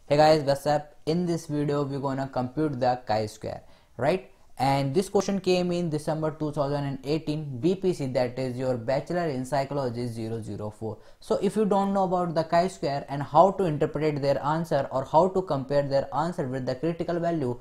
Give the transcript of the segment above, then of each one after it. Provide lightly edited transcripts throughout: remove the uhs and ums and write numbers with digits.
Hey guys, what's up? In this video, we're gonna compute the chi-square, right? And this question came in December 2018 BPC, that is your Bachelor in Psychology 004. So if you don't know about the chi-square and how to interpret their answer or how to compare their answer with the critical value,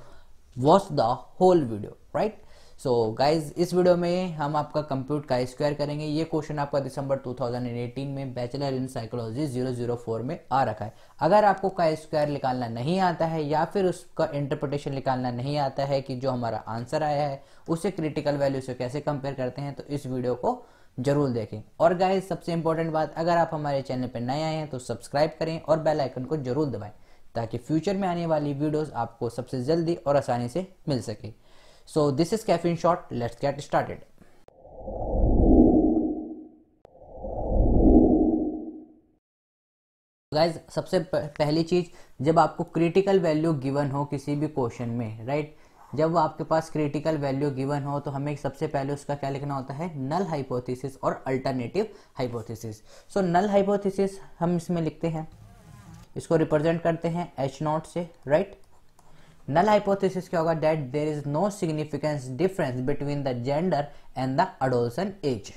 watch the whole video, right? So guys इस video में हम आपका compute का square करेंगे। ये question आपका दिसंबर 2018 में bachelor in psychology 004 में आ रखा है। अगर आपको का स्क्वायर निकालना नहीं आता है या फिर उसका इंटरप्रिटेशन निकालना नहीं आता है कि जो हमारा आंसर आया है उसे क्रिटिकल वैल्यू से कैसे कंपेयर करते हैं, तो इस वीडियो को जरूर देखें। और गाइज सबसे इंपॉर्टेंट बात, अगर आप हमारे चैनल पर नए आए हैं तो सब्सक्राइब करें और बेल आइकन को जरूर दबाएं ताकि फ्यूचर में आने वाली वीडियोस आपको सबसे जल्दी और आसानी से मिल सके। So this is caffeine shot. Let's get started. Guys, सबसे पहली चीज, जब आपको क्रिटिकल वैल्यू गिवन हो किसी भी क्वेश्चन में, राइट, जब आपके पास क्रिटिकल वैल्यू गिवन हो तो हमें सबसे पहले उसका क्या लिखना होता है, नल हाइपोथेसिस और अल्टरनेटिव हाइपोथेसिस। सो नल हाइपोथेसिस हम इसमें लिखते हैं, इसको रिप्रेजेंट करते हैं H0 से, राइट। नल हाइपोथेसिस क्या होगा, that there is no significance difference between the gender and the adolescent age,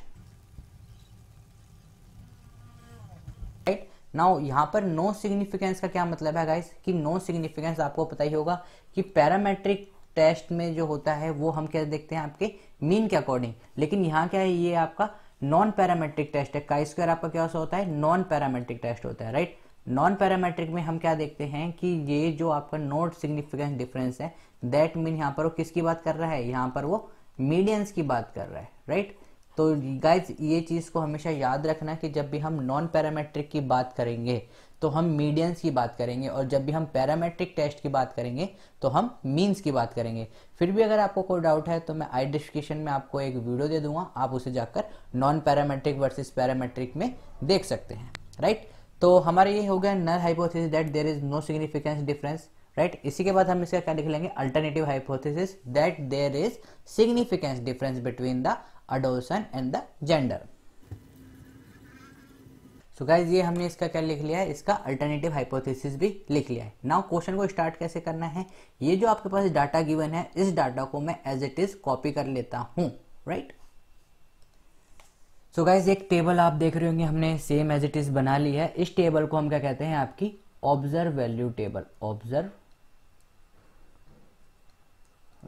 right. Now यहाँ पर नो सिग्निफिकेंस का क्या मतलब है गाइस, कि नो सिग्निफिकेंस आपको पता ही होगा कि पैरामेट्रिक टेस्ट में जो होता है वो हम क्या देखते हैं, आपके मीन के अकॉर्डिंग। लेकिन यहाँ क्या है, ये आपका नॉन पैरामेट्रिक टेस्ट है। का स्क्वायर आपका क्या होता है, नॉन पैरामेट्रिक टेस्ट होता है, राइट। नॉन पैरामेट्रिक में हम क्या देखते हैं कि ये जो आपका नोट सिग्निफिकेंस डिफरेंस है, दैट मीन यहाँ पर वो किसकी बात कर रहा है, यहाँ पर वो मीडियंस की बात कर रहा है, राइट। तो गाइज ये चीज को हमेशा याद रखना कि जब भी हम नॉन पैरामेट्रिक की बात करेंगे तो हम मीडियंस की बात करेंगे, और जब भी हम पैरामेट्रिक टेस्ट की बात करेंगे तो हम मीन्स की बात करेंगे। फिर भी अगर आपको कोई डाउट है तो मैं आई डिस्क्रिप्शन में आपको एक वीडियो दे दूंगा, आप उसे जाकर नॉन पैरामेट्रिक वर्सेस पैरामेट्रिक में देख सकते हैं, राइट। तो हमारा ये हो गया null hypothesis that there is no significance difference, right. इसी के बाद हम इसका क्या लिख लेंगे, alternative hypothesis that there is significance difference between the adolescent and the gender. So guys ये हमने इसका क्या लिख लिया है, इसका अल्टरनेटिव हाइपोथेसिस भी लिख लिया है। नाउ क्वेश्चन को स्टार्ट कैसे करना है, ये जो आपके पास डाटा गिवन है इस डाटा को मैं एज इट इज कॉपी कर लेता हूं, राइट। सो गाइज एक टेबल आप देख रहे होंगे, हमने सेम एज इट इज बना ली है। इस टेबल को हम क्या कहते हैं, आपकी observe value table, observe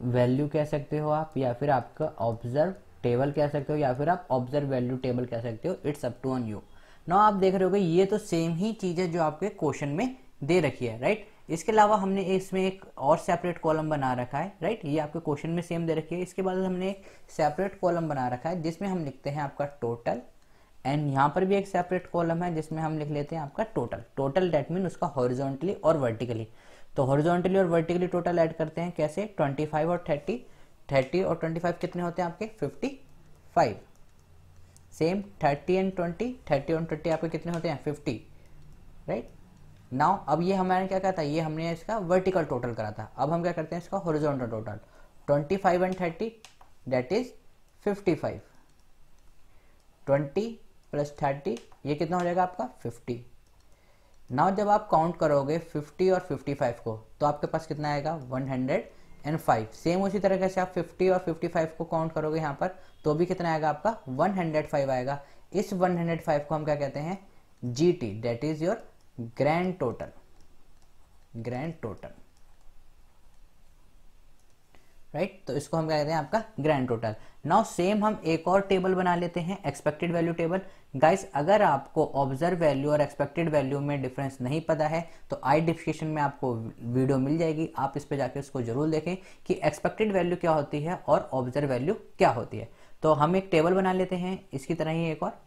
value कह सकते हो आप, या फिर आपका ऑब्जर्व टेबल कह सकते हो, या फिर आप ऑब्जर्व वैल्यू टेबल कह सकते हो। It's up to on you. Now आप देख रहे होगे ये तो सेम ही चीज है जो आपके क्वेश्चन में दे रखी है, राइट। इसके अलावा हमने इसमें एक और सेपरेट कॉलम बना रखा है, राइट। ये आपके क्वेश्चन में सेम दे रखी है। इसके बाद हमने एक सेपरेट कॉलम बना रखा है जिसमें हम लिखते हैं आपका टोटल, एंड यहाँ पर भी एक सेपरेट कॉलम है जिसमें हम लिख लेते हैं आपका टोटल। टोटल दैट मीन उसका हॉरिजॉन्टली और वर्टिकली। तो हॉरिजॉन्टली और वर्टिकली टोटल ऐड करते हैं कैसे, 25 और 30, 30 और 25 कितने होते हैं आपके 55। सेम 30 एंड 20, 30 और 20 आपके कितने होते हैं 50, राइट। नाउ अब ये हमारे क्या कहता है, ये हमने इसका वर्टिकल टोटल करा था। अब हम क्या करते हैं इसका horizontal total, 25 and 30 that is 55, 20 plus 30 ये कितना हो जाएगा आपका 50। नाउ जब आप काउंट करोगे 50 और 55 को तो आपके पास कितना आएगा 105। सेम उसी तरीके से आप 50 और 55 को काउंट करोगे यहाँ पर तो भी कितना आएगा आपका 105 आएगा। इस 105 को हम क्या कहते हैं, GT, that is your grand total, grand total, right. तो इसको हम क्या कहते हैं आपका ग्रैंड टोटल। नाउ सेम हम एक और टेबल बना लेते हैं, एक्सपेक्टेड वैल्यू टेबल। गाइस अगर आपको ऑब्जर्व वैल्यू और एक्सपेक्टेड वैल्यू में डिफरेंस नहीं पता है तो आई डिस्क्रिप्शन में आपको वीडियो मिल जाएगी, आप इस पे जाके उसको जरूर देखें कि एक्सपेक्टेड वैल्यू क्या होती है और ऑब्जर्व वैल्यू क्या होती है। तो हम एक टेबल बना लेते हैं इसकी तरह ही एक और।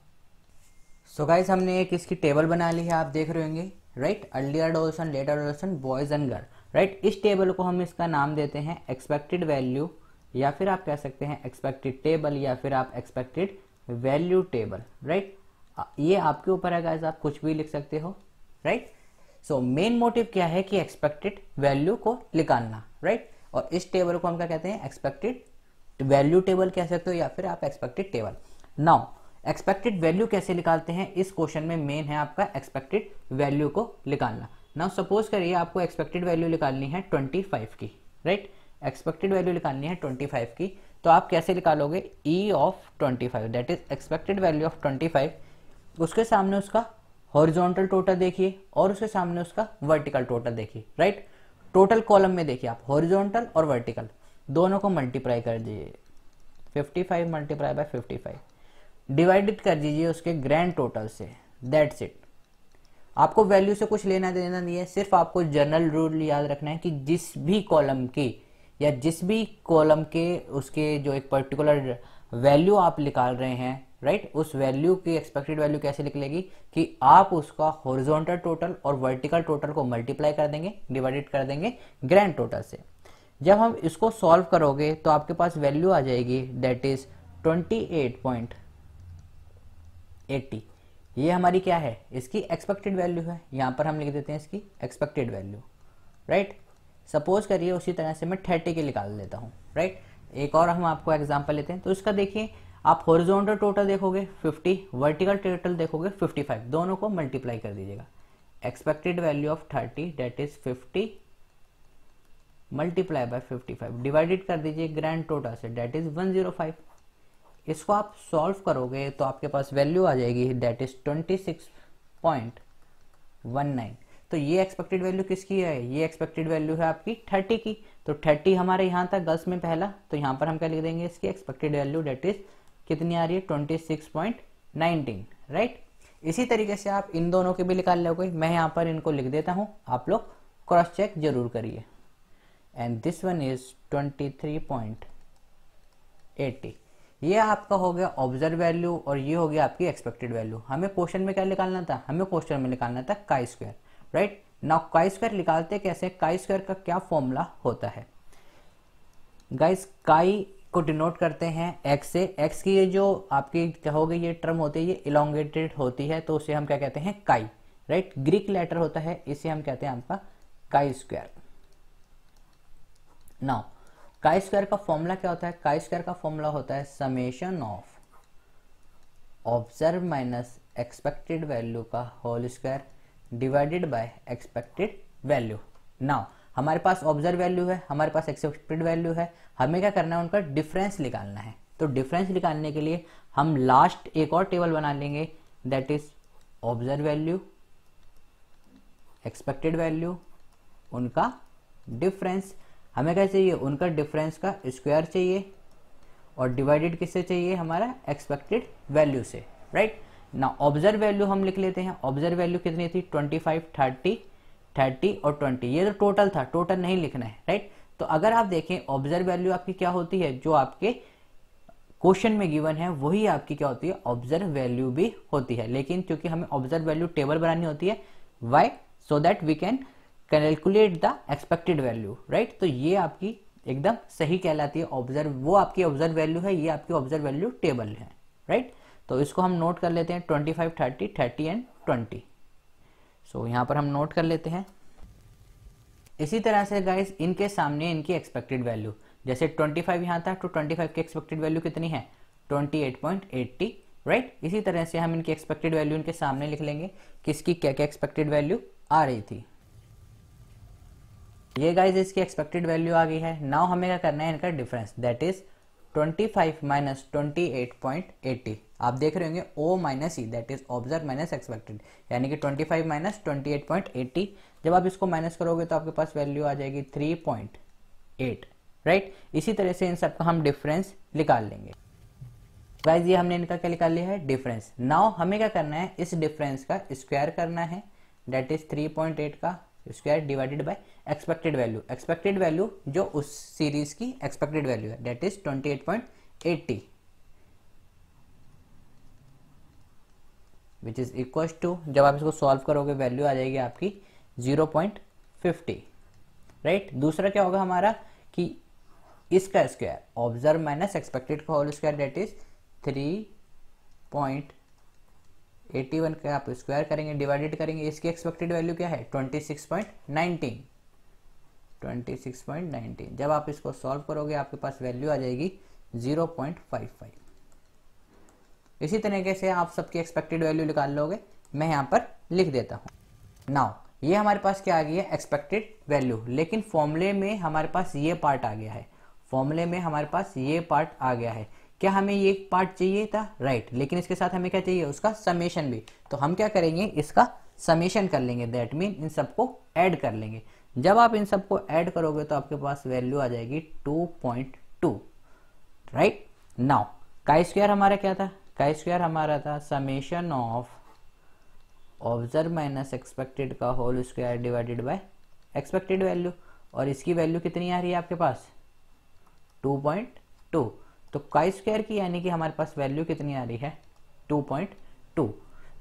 सो गाइस हमने एक इसकी टेबल बना ली है, आप देख रहे होंगे, right. Early adolescent, late adolescent, boys and girl, right. इस टेबल को हम इसका नाम देते हैं एक्सपेक्टेड वैल्यू, या फिर आप कह सकते हैं एक्सपेक्टेड टेबल, या फिर आप एक्सपेक्टेड वैल्यू टेबल, राइट। ये आपके ऊपर है गाइस, आप कुछ भी लिख सकते हो, राइट। सो मेन मोटिव क्या है कि एक्सपेक्टेड वैल्यू को निकालना, राइट। और इस टेबल को हम क्या कहते हैं, एक्सपेक्टेड वैल्यू टेबल कह सकते हो, या फिर आप expected table. Now expected value कैसे निकालते हैं, इस क्वेश्चन में मेन है आपका एक्सपेक्टेड वैल्यू को निकालना। नाउ सपोज करिए आपको एक्सपेक्टेड वैल्यू निकालनी है 25 की, राइट, एक्सपेक्टेड वैल्यू निकालनी है 25 की, तो आप कैसे निकालोगे, ई of 25 that is expected value of 25, उसके सामने उसका हॉरिजॉन्टल टोटल देखिए और उसके सामने उसका वर्टिकल टोटल देखिए, राइट। टोटल कॉलम में देखिए आप हॉरिजॉन्टल और वर्टिकल दोनों को मल्टीप्लाई कर दीजिए, 55 मल्टीप्लाई बाय 55, डिवाइडेड कर दीजिए उसके ग्रैंड टोटल से, दैट्स इट। आपको वैल्यू से कुछ लेना देना नहीं है, सिर्फ आपको जनरल रूल याद रखना है कि जिस भी कॉलम के या जिस भी कॉलम के उसके जो एक पर्टिकुलर वैल्यू आप निकाल रहे हैं, राइट, उस वैल्यू की एक्सपेक्टेड वैल्यू कैसे निकलेगी कि आप उसका हॉरिजॉन्टल टोटल और वर्टिकल टोटल को मल्टीप्लाई कर देंगे, डिवाइडेड कर देंगे ग्रैंड टोटल से। जब हम इसको सॉल्व करोगे तो आपके पास वैल्यू आ जाएगी दैट इज 28.80। ये हमारी क्या है, इसकी एक्सपेक्टेड वैल्यू है, यहां पर हम लिख देते हैं इसकी एक्सपेक्टेड वैल्यू, राइट। सपोज करिए उसी तरह से मैं 30 के निकाल देता हूं, राइट। एक और हम आपको एग्जांपल लेते हैं, तो इसका देखिए आप हॉरिजॉन्टल टोटल देखोगे 50, वर्टिकल टोटल देखोगे 55, दोनों को मल्टीप्लाई कर दीजिएगा। Expected value of 30 that is 50 multiply by 55, divided कर दीजिए ग्रैंड टोटल से, दैट इज 105। इसको आप सॉल्व करोगे तो आपके पास वैल्यू आ जाएगी दैट इज 26.19। तो ये एक्सपेक्टेड वैल्यू किसकी है, ये एक्सपेक्टेड वैल्यू है आपकी 30 की। तो 30 हमारे यहाँ तक गर्ल्स में पहला, तो यहाँ पर हम क्या लिख देंगे, इसकी एक्सपेक्टेड वैल्यू दैट इज कितनी आ रही है, 26.19, राइट। इसी तरीके से आप इन दोनों के भी निकाल लोगे, मैं यहाँ पर इनको लिख देता हूँ, आप लोग क्रॉस चेक जरूर करिए। And this one is 23.80। ये आपका हो गया ऑब्जर्व वैल्यू और ये हो गया आपकी एक्सपेक्टेड वैल्यू। हमें क्वेश्चन में क्या निकालना था, हमें क्वेश्चन में निकालना था chi square, right. Now chi square निकालते कैसे, काई स्क्वायर का क्या फॉर्मूला होता है गाइस, काई को डिनोट करते हैं एक्स से। एक्स की ये जो आपकी क्या हो गई ये टर्म होती है, ये इलोंगेटेड होती है, तो उसे हम क्या कहते हैं, काई, राइट। ग्रीक लेटर होता है, इसे हम कहते हैं आपका chi square. Now chi square का फॉर्मूला क्या होता है, काई स्क्वायर का फॉर्मूला होता है summation of observe minus expected value का whole square divided by expected value. Now हमारे पास ऑब्जर्व वैल्यू है, हमारे पास एक्सपेक्टेड वैल्यू है, हमें क्या करना है, उनका डिफरेंस निकालना है। तो डिफरेंस निकालने के लिए हम लास्ट एक और टेबल बना लेंगे that is observe value, expected value, उनका डिफरेंस। हमें क्या चाहिए, उनका डिफरेंस का स्क्वायर चाहिए और डिवाइडेड किससे चाहिए, हमारा एक्सपेक्टेड वैल्यू से, राइट। ना ऑब्जर्व वैल्यू हम लिख लेते हैं, ऑब्जर्व वैल्यू कितनी थी, 25, 30 और 20, ये तो टोटल था, टोटल नहीं लिखना है, राइट। तो अगर आप देखें ऑब्जर्व वैल्यू आपकी क्या होती है, जो आपके क्वेश्चन में गिवन है वही आपकी क्या होती है, ऑब्जर्व वैल्यू भी होती है। लेकिन क्योंकि हमें ऑब्जर्व वैल्यू टेबल बनानी होती है, why, so that we can calculate the expected value, right. तो ये आपकी एकदम सही कहलाती है ऑब्जर्व, वो आपकी ऑब्जर्व वैल्यू है, ये आपकी ऑब्जर्व वैल्यू टेबल है, राइट। तो इसको हम नोट कर लेते हैं 25, 30, 30 एंड 20। सो यहाँ पर हम नोट कर लेते हैं। इसी तरह से गाइस इनके सामने इनकी एक्सपेक्टेड वैल्यू, जैसे 25 यहाँ था तो 25 की एक्सपेक्टेड वैल्यू कितनी है, 28.80, राइट। इसी तरह से हम इनकी एक्सपेक्टेड वैल्यू इनके सामने लिख लेंगे, किसकी क्या क्या एक्सपेक्टेड वैल्यू आ रही थी। ये गाइस इसकी एक्सपेक्टेड वैल्यू आ गई है। नाउ हमें क्या करना है, इनका डिफरेंस दैट इज 25 माइनस 28.80। आप देख रहे होंगे O minus E that is observe minus expected, यानी कि 25 माइनस 28.80। जब आप इसको माइनस करोगे तो आपके पास वैल्यू आ जाएगी 3.8, राइट। इसी तरह से इन सबका हम डिफरेंस निकाल लेंगे। गाइस ये हमने इनका क्या निकाल लिया है, डिफरेंस। नाउ हमें क्या करना है, इस डिफरेंस का स्क्वायर करना है दैट इज 3.8 का square divided by expected value. Expected value जो उस सीरीज की एक्सपेक्टेड वैल्यू है that is 28.80 which is equal to, जब आप इसको सॉल्व करोगे वैल्यू आ जाएगी आपकी 0.50, राइट। दूसरा क्या होगा हमारा कि इसका स्क्वायर ऑब्जर्व माइनस एक्सपेक्टेड का होल स्क्वायर दैट इज 3.81 का आप स्क्वायर करेंगे डिवाइडेड करेंगे, इसकी एक्सपेक्टेड वैल्यू क्या है 26.19। जब आप इसको सॉल्व करोगे आपके पास वैल्यू आ जाएगी 0.55। इसी तरीके से आप सबकी एक्सपेक्टेड वैल्यू निकाल लोगे, मैं यहाँ पर लिख देता हूँ। नाउ ये हमारे पास क्या आ गई है, एक्सपेक्टेड वैल्यू, लेकिन फॉर्मूले में हमारे पास ये पार्ट आ गया है, फॉर्मूले में हमारे पास ये पार्ट आ गया है। क्या हमें ये पार्ट चाहिए था, राइट, लेकिन इसके साथ हमें क्या चाहिए, उसका समेशन भी। तो हम क्या करेंगे, इसका समेशन कर लेंगे, दैट मीन इन सबको ऐड कर लेंगे। जब आप इन सबको ऐड करोगे तो आपके पास वैल्यू आ जाएगी 2.2, राइट। नाउ काई स्क्वायर हमारा क्या था, काई स्क्वायर हमारा था summation of observe minus expected का whole square divided by expected value, और इसकी वैल्यू कितनी आ रही है आपके पास, 2.2। तो काई स्क्वायर की यानी कि हमारे पास वैल्यू कितनी आ रही है, 2.2।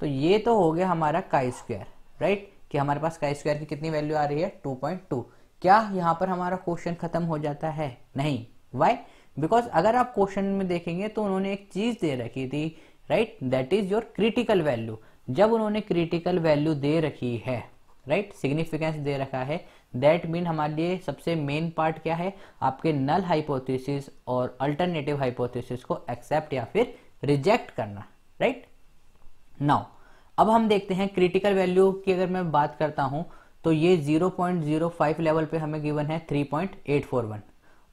तो ये तो हो गया हमारा काई स्क्वायर, राइट, कि हमारे पास काई स्क्वायर की कितनी वैल्यू आ रही है, 2.2। क्या यहाँ पर हमारा क्वेश्चन खत्म हो जाता है, नहीं, वाई, बिकॉज अगर आप क्वेश्चन में देखेंगे तो उन्होंने एक चीज दे रखी थी, right, that is your critical value. जब उन्होंने क्रिटिकल वैल्यू दे रखी है, राइट, सिग्निफिकेंस दे रखा है, दैट मीन हमारे लिए सबसे मेन पार्ट क्या है, आपके नल हाइपोथेसिस और अल्टरनेटिव हाइपोथेसिस को एक्सेप्ट या फिर रिजेक्ट करना, राइट। नाउ अब हम देखते हैं क्रिटिकल वैल्यू की। अगर मैं बात करता हूं तो ये 0.05 लेवल पे हमें गिवन है 3.841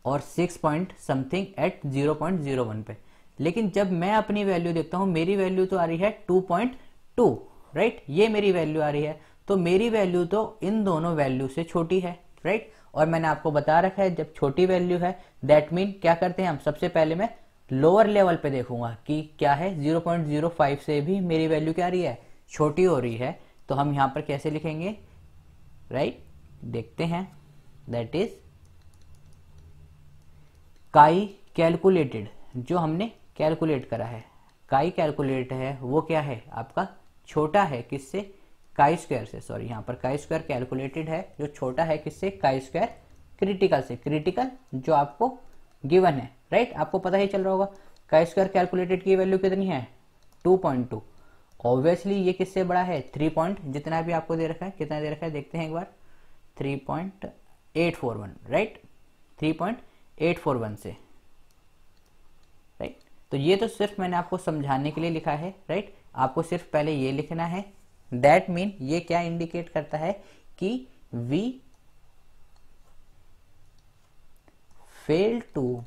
और 6 पॉइंट समथिंग एट 0.01 पे, लेकिन जब मैं अपनी वैल्यू देखता हूं, मेरी वैल्यू तो आ रही है 2.2, राइट, ये मेरी वैल्यू आ रही है, तो मेरी वैल्यू तो इन दोनों वैल्यू से छोटी है, राइट। और मैंने आपको बता रखा है जब छोटी वैल्यू है दैट मीन क्या करते हैं हम, सबसे पहले मैं लोअर लेवल पे देखूंगा कि क्या है, 0.05 से भी मेरी वैल्यू क्या आ रही है, छोटी हो रही है। तो हम यहां पर कैसे लिखेंगे, राइट, देखते हैं, दैट इज काई कैलकुलेटेड, जो हमने कैलकुलेट करा है, काई कैलकुलेट है वो क्या है आपका, छोटा है किससे, काई स्क्वायर से, सॉरी, यहाँ पर काई स्क्वायर कैलकुलेटेड है जो छोटा है किससे, काई स्क्वायर क्रिटिकल से, क्रिटिकल जो आपको गिवन है, राइट, आपको पता ही चल रहा होगा काई स्क्वायर कैलकुलेटेड की वैल्यू कितनी है, 2.2। ऑब्वियसली ये किससे बड़ा है, 3 पॉइंट जितना भी आपको दे रखा है, कितना दे रखा है देखते हैं एक बार, 3.841, राइट, 3.841 से, राइट। तो ये तो सिर्फ मैंने आपको समझाने के लिए लिखा है, राइट, आपको सिर्फ पहले ये लिखना है। दैट मीन ये क्या इंडिकेट करता है कि we fail to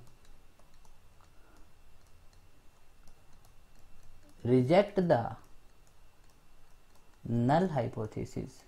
reject the null hypothesis,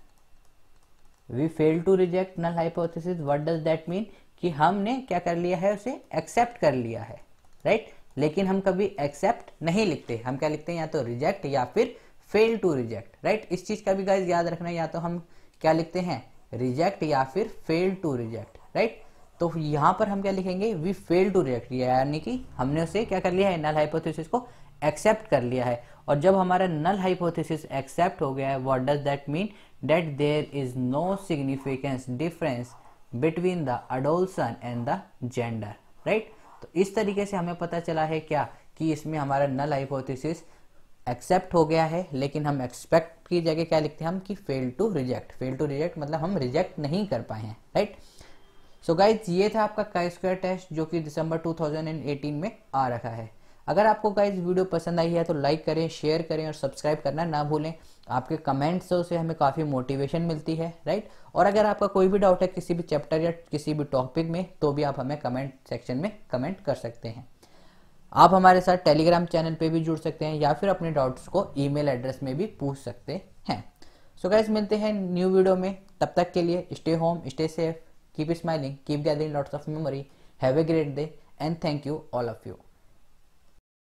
we fail to reject null hypothesis, what does that mean, कि हमने क्या कर लिया है, उसे एक्सेप्ट कर लिया है, राइट, लेकिन हम कभी एक्सेप्ट नहीं लिखते, हम क्या लिखते हैं, या तो रिजेक्ट या फिर फेल टू रिजेक्ट, राइट। इस चीज का भी गाइस याद रखना, या तो हम क्या लिखते हैं, रिजेक्ट या फिर फेल टू रिजेक्ट, राइट। तो यहां पर हम क्या लिखेंगे, वी फेल टू रिजेक्ट, यानी कि हमने उसे क्या कर लिया है, नल हाइपोथेसिस को एक्सेप्ट कर लिया है। और जब हमारा नल हाइपोथेसिस एक्सेप्ट हो गया है, what does that mean, that there is no significance difference between the adolescent and the gender, right. तो इस तरीके से हमें पता चला है क्या, कि इसमें हमारा नल हाइपोथेसिस एक्सेप्ट हो गया है, लेकिन हम एक्सपेक्ट की जगह क्या लिखते हैं हम, कि fail to reject, fail to reject मतलब हम रिजेक्ट नहीं कर पाए हैं, राइट। सो गाइज ये था आपका काई स्क्वायर टेस्ट जो कि दिसंबर 2018 में आ रखा है। अगर आपको गाइज वीडियो पसंद आई है तो लाइक करें, शेयर करें और सब्सक्राइब करना ना भूलें। आपके कमेंट्स से हमें काफ़ी मोटिवेशन मिलती है, राइट। और अगर आपका कोई भी डाउट है किसी भी चैप्टर या किसी भी टॉपिक में, तो भी आप हमें कमेंट सेक्शन में कमेंट कर सकते हैं। आप हमारे साथ टेलीग्राम चैनल पे भी जुड़ सकते हैं, या फिर अपने डाउट्स को ईमेल एड्रेस में भी पूछ सकते हैं। सो गाइज मिलते हैं न्यू वीडियो में, तब तक के लिए stay home, stay safe, keep smiling, keep gathering lots of memory, have a great day and thank you all of you.